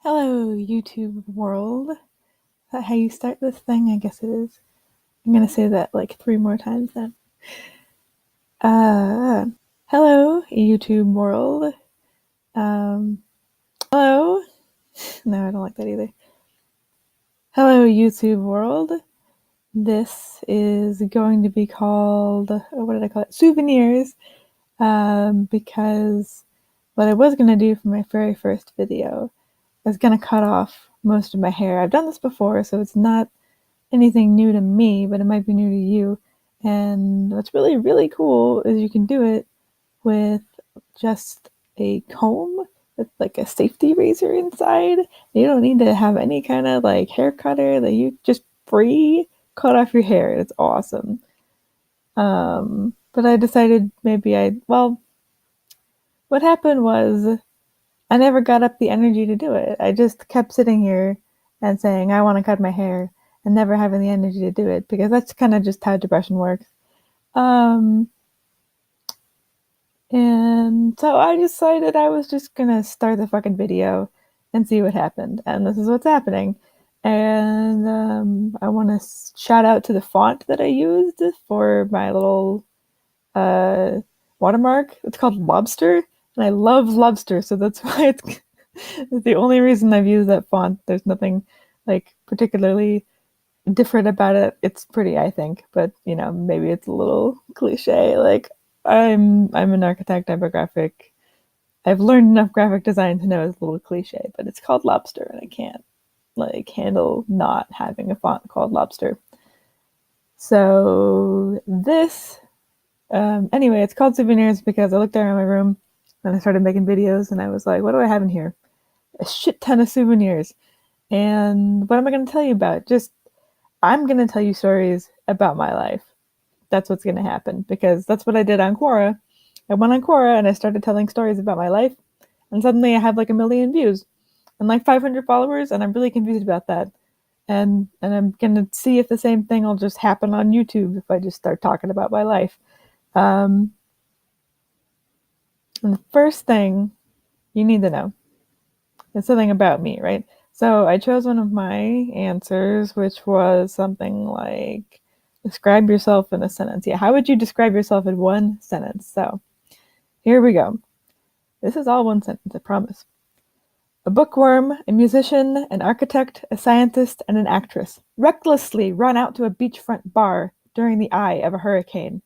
Hello, YouTube world. Is that how you start this thing? I guess it is. I'm gonna say that like 3 more times then. Uh, Hello, YouTube world. Hello. No, I don't like that either. Hello, YouTube world. This is going to be called, what did I call it? Souvenirs. Because what I was gonna do for my very first video I was gonna cut off most of my hair. I've done this before, so it's not anything new to me, but it might be new to you. And what's really, really cool is you can do it with just a comb with like a safety razor inside. You don't need to have any kind of like hair cutter that you just free cut off your hair. It's awesome. But I decided what happened was I never got up the energy to do it. I just kept sitting here and saying, I want to cut my hair and never having the energy to do it because that's kind of just how depression works. Um, and so I decided I was just going to start the fucking video and see what happened. And this is what's happening. And I want to shout out to the font that I used for my little uh, watermark. It's called Lobster. And I love lobster, so that's why it's the only reason I've used that font. There's nothing like particularly different about it. It's pretty, I think, but maybe it's a little cliche. Like I'm an architect, I'm a graphic. I've learned enough graphic design to know it's a little cliche, but it's called Lobster, and I can't like handle not having a font called Lobster. So this, anyway, it's called Souvenirs because I looked around my room and I started making videos, and I was like, what do I have in here? A shit ton of souvenirs. And what am I going to tell you about? I'm going to tell you stories about my life. That's what's going to happen because that's what I did on Quora. I went on Quora and I started telling stories about my life, and suddenly I have like 1,000,000 views and like 500 followers, and I'm really confused about that. And I'm going to see if the same thing will just happen on YouTube if I just start talking about my life. And the first thing you need to know is something about me, right? So I chose one of my answers, which was something like, describe yourself in a sentence. Yeah, how would you describe yourself in one sentence? So here we go. This is all one sentence, I promise. A bookworm, a musician, an architect, a scientist, and an actress recklessly run out to a beachfront bar during the eye of a hurricane.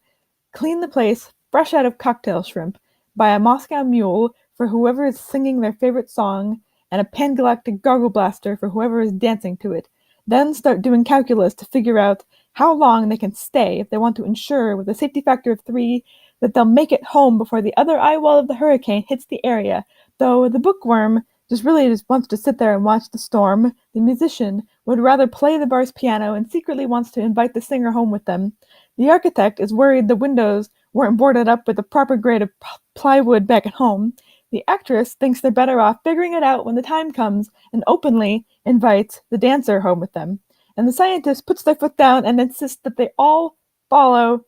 Clean the place, fresh out of cocktail shrimp, buy a Moscow Mule for whoever is singing their favorite song, and a Pangalactic Gargle Blaster for whoever is dancing to it. Then start doing calculus to figure out how long they can stay if they want to ensure, with a safety factor of 3, that they'll make it home before the other eye wall of the hurricane hits the area. Though the bookworm just wants to sit there and watch the storm, the musician would rather play the bar's piano and secretly wants to invite the singer home with them. The architect is worried the windows weren't boarded up with the proper grade of plywood back at home. The actress thinks they're better off figuring it out when the time comes and openly invites the dancer home with them. And the scientist puts their foot down and insists that they all follow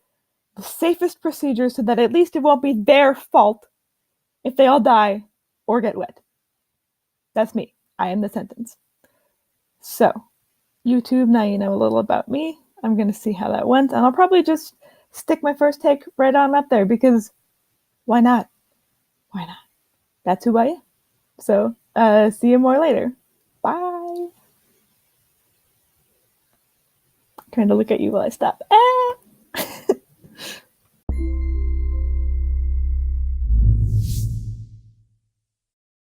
the safest procedures so that at least it won't be their fault if they all die or get wet. That's me. I am the sentence. So, YouTube, now you know a little about me. I'm going to see how that went, and I'll probably just stick my first take right on up there because why not? Why not? That's who I am. So, see you more later. Bye. Trying to look at you while I stop.